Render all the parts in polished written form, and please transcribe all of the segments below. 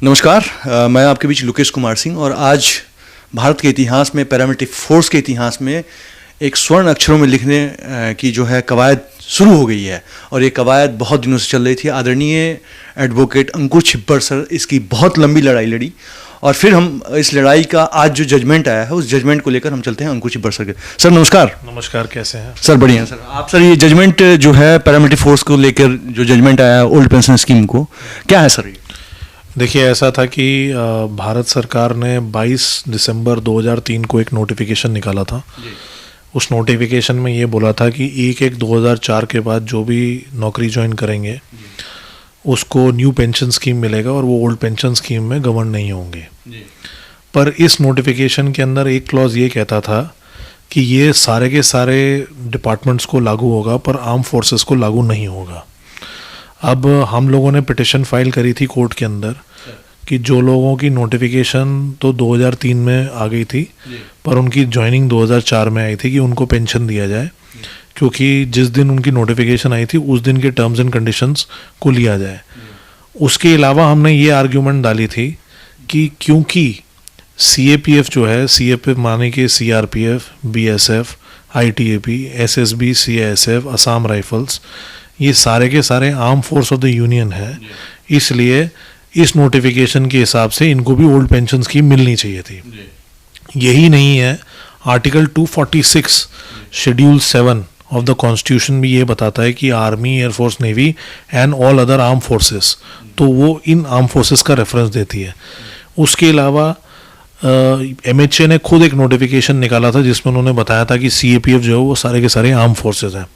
नमस्कार, मैं आपके बीच लोकेश कुमार सिंह और आज भारत के इतिहास में पैरामिलिट्री फोर्स के इतिहास में एक स्वर्ण अक्षरों में लिखने की जो है कवायद शुरू हो गई है और ये कवायद बहुत दिनों से चल रही थी। आदरणीय एडवोकेट अंकुर छिब्बर सर इसकी बहुत लंबी लड़ाई लड़ी और फिर हम इस लड़ाई का आज जो जजमेंट आया है उस जजमेंट को लेकर हम चलते हैं अंकुर छिब्बर सर के। सर नमस्कार। नमस्कार, कैसे हैं सर? बढ़िया हैं सर। आप सर ये जजमेंट जो है पैरामिलिट्री फोर्स को लेकर जो जजमेंट आया है ओल्ड पेंशन स्कीम को, क्या है सर? देखिए, ऐसा था कि भारत सरकार ने 22 दिसंबर 2003 को एक नोटिफिकेशन निकाला था। उस नोटिफिकेशन में ये बोला था कि 1/1/2004 के बाद जो भी नौकरी ज्वाइन करेंगे उसको न्यू पेंशन स्कीम मिलेगा और वो ओल्ड पेंशन स्कीम में गवर्न नहीं होंगे। पर इस नोटिफिकेशन के अंदर एक क्लॉज ये कहता था कि ये सारे के सारे डिपार्टमेंट्स को लागू होगा पर आर्म फोर्सेस को लागू नहीं होगा। अब हम लोगों ने पिटिशन फाइल करी थी कोर्ट के अंदर कि जो लोगों की नोटिफिकेशन तो 2003 में आ गई थी पर उनकी ज्वाइनिंग 2004 में आई थी कि उनको पेंशन दिया जाए, क्योंकि जिस दिन उनकी नोटिफिकेशन आई थी उस दिन के टर्म्स एंड कंडीशंस को लिया जाए। उसके अलावा हमने ये आर्ग्यूमेंट डाली थी कि क्योंकि CAPF जो है, CAPF माने कि CRPF, BSF, ITAP, SSB, CISF, Assam rifles, ये सारे के सारे arm force of the union है, इसलिए इस नोटिफिकेशन के हिसाब से इनको भी ओल्ड पेंशन स्कीम मिलनी चाहिए थी। यही नहीं है, article 246 schedule 7 of the constitution भी ये बताता है कि army, air force, navy and all other arm forces, तो वो इन आर्म फोर्सेस का रेफरेंस देती है। उसके अलावा MHA ने खुद एक नोटिफिकेशन निकाला था जिसमें उन्होंने बताया था कि CAPF जो है वो सारे के सारे आर्म फोर्सेस हैं।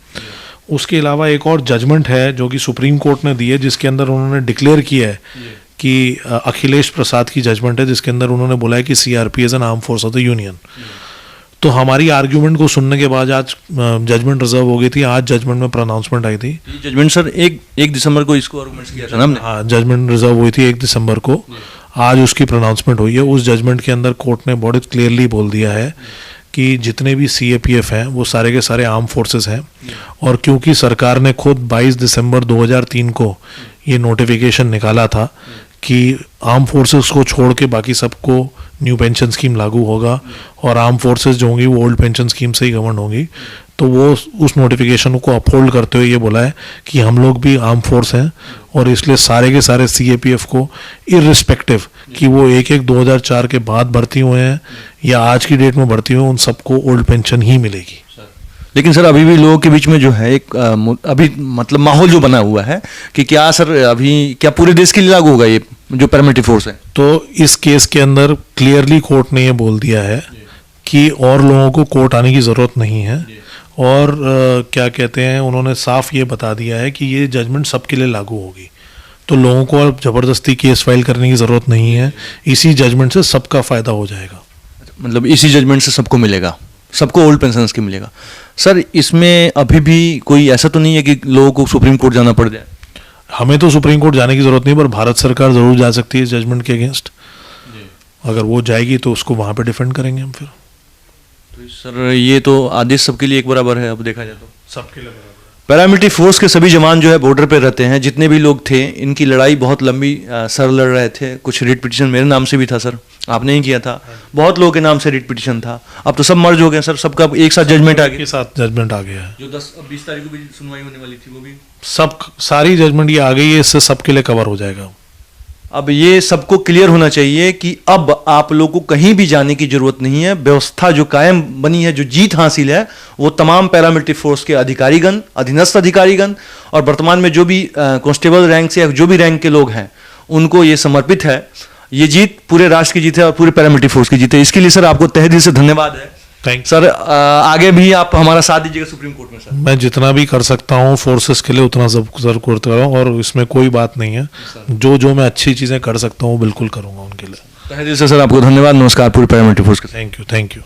उसके अलावा एक और जजमेंट है जो कि सुप्रीम कोर्ट ने दी है, जिसके अंदर उन्होंने डिक्लेयर किया है कि अखिलेश प्रसाद की जजमेंट है, जिसके अंदर उन्होंने बोला है कि CRP is an arm force of the union. तो हमारी आर्ग्यूमेंट को सुनने के बाद आज जजमेंट रिजर्व हो गई थी, आज जजमेंट में प्रोनाउंसमेंट आई थी। जजमेंट सर एक दिसंबर को इसको आर्गुमेंट्स किया था ना हमने? हाँ, जजमेंट रिजर्व हुई थी 1 दिसंबर को, आज उसकी प्रोनाउंसमेंट हुई है। उस जजमेंट के अंदर कोर्ट ने बहुत क्लियरली बोल दिया है कि जितने भी CAPF हैं वो सारे के सारे आर्म फोर्सेस हैं, और क्योंकि सरकार ने खुद 22 दिसंबर 2003 को ये नोटिफिकेशन निकाला था कि आर्म फोर्सेस को छोड़ के बाकी सबको न्यू पेंशन स्कीम लागू होगा और आर्म फोर्सेस जो होंगी वो ओल्ड पेंशन स्कीम से ही गवर्न होंगी, तो वो उस नोटिफिकेशन को अपहोल्ड करते हुए ये बोला है कि हम लोग भी आर्म फोर्स हैं और इसलिए सारे के सारे CAPF को इर्रिस्पेक्टिव कि वो 1/1/2004 के बाद भर्ती हुए हैं या आज की डेट में भर्ती हुए, उन सबको ओल्ड पेंशन ही मिलेगी। लेकिन सर अभी भी लोगों के बीच में जो है एक अभी मतलब माहौल जो बना हुआ है कि क्या सर अभी क्या पूरे देश के लिए लागू होगा ये जो पैरामिलिट्री फोर्स है? तो इस केस के अंदर क्लियरली कोर्ट ने ये बोल दिया है कि और लोगों को कोर्ट आने की ज़रूरत नहीं है, और क्या कहते हैं, उन्होंने साफ ये बता दिया है कि ये जजमेंट सबके लिए लागू होगी, तो लोगों को अब ज़बरदस्ती केस फाइल करने की ज़रूरत नहीं है। इसी जजमेंट से सबका फ़ायदा हो जाएगा। मतलब इसी जजमेंट से सबको मिलेगा, सबको ओल्ड पेंशन स्कीम मिलेगा। सर इसमें अभी भी कोई ऐसा तो नहीं है कि लोगों को सुप्रीम कोर्ट जाना पड़ जाए? हमें तो सुप्रीम कोर्ट जाने की ज़रूरत नहीं, पर भारत सरकार ज़रूर जा सकती है इस जजमेंट के अगेंस्ट। अगर वो जाएगी तो उसको वहाँ पे डिफेंड करेंगे हम फिर। तो सर ये तो आदेश सबके लिए एक बराबर है, अब देखा जाए तो सबके लिए बराबर। पैरामिलिट्री फोर्स के सभी जवान जो है बॉर्डर पे रहते हैं, जितने भी लोग थे इनकी लड़ाई बहुत लंबी सर लड़ रहे थे। कुछ रिट पिटिशन मेरे नाम से भी था सर, आपने ही किया था, बहुत लोगों के नाम से रिट पिटिशन था। अब तो सब मर्ज हो गए सर, सबका एक साथ जजमेंट आ गया। एक साथ जजमेंट आ गया है, जो 20 तारीख को भी सुनवाई होने वाली थी वो भी सब सारी जजमेंट ये आ गई है, इससे सबके लिए कवर हो जाएगा। अब ये सबको क्लियर होना चाहिए कि अब आप लोग को कहीं भी जाने की जरूरत नहीं है। व्यवस्था जो कायम बनी है, जो जीत हासिल है, वो तमाम पैरामिलिट्री फोर्स के अधिकारीगण, अधीनस्थ अधिकारीगण और वर्तमान में जो भी कांस्टेबल रैंक से या जो भी रैंक के लोग हैं उनको ये समर्पित है। ये जीत पूरे राष्ट्र की जीत है और पूरे पैरामिलिट्री फोर्स की जीत है। इसके लिए सर आपको तहे दिल से धन्यवाद है। सर आगे भी आप हमारा साथ दीजिएगा सुप्रीम कोर्ट में। सर मैं जितना भी कर सकता हूँ फोर्सेस के लिए उतना सब जरूर करता हूँ, और इसमें कोई बात नहीं है। जो मैं अच्छी चीज़ें कर सकता हूँ बिल्कुल करूँगा उनके लिए। तहे दिल से सर आपको धन्यवाद। नमस्कार पूरे पैरामिलिट्री फोर्स के। Thank you.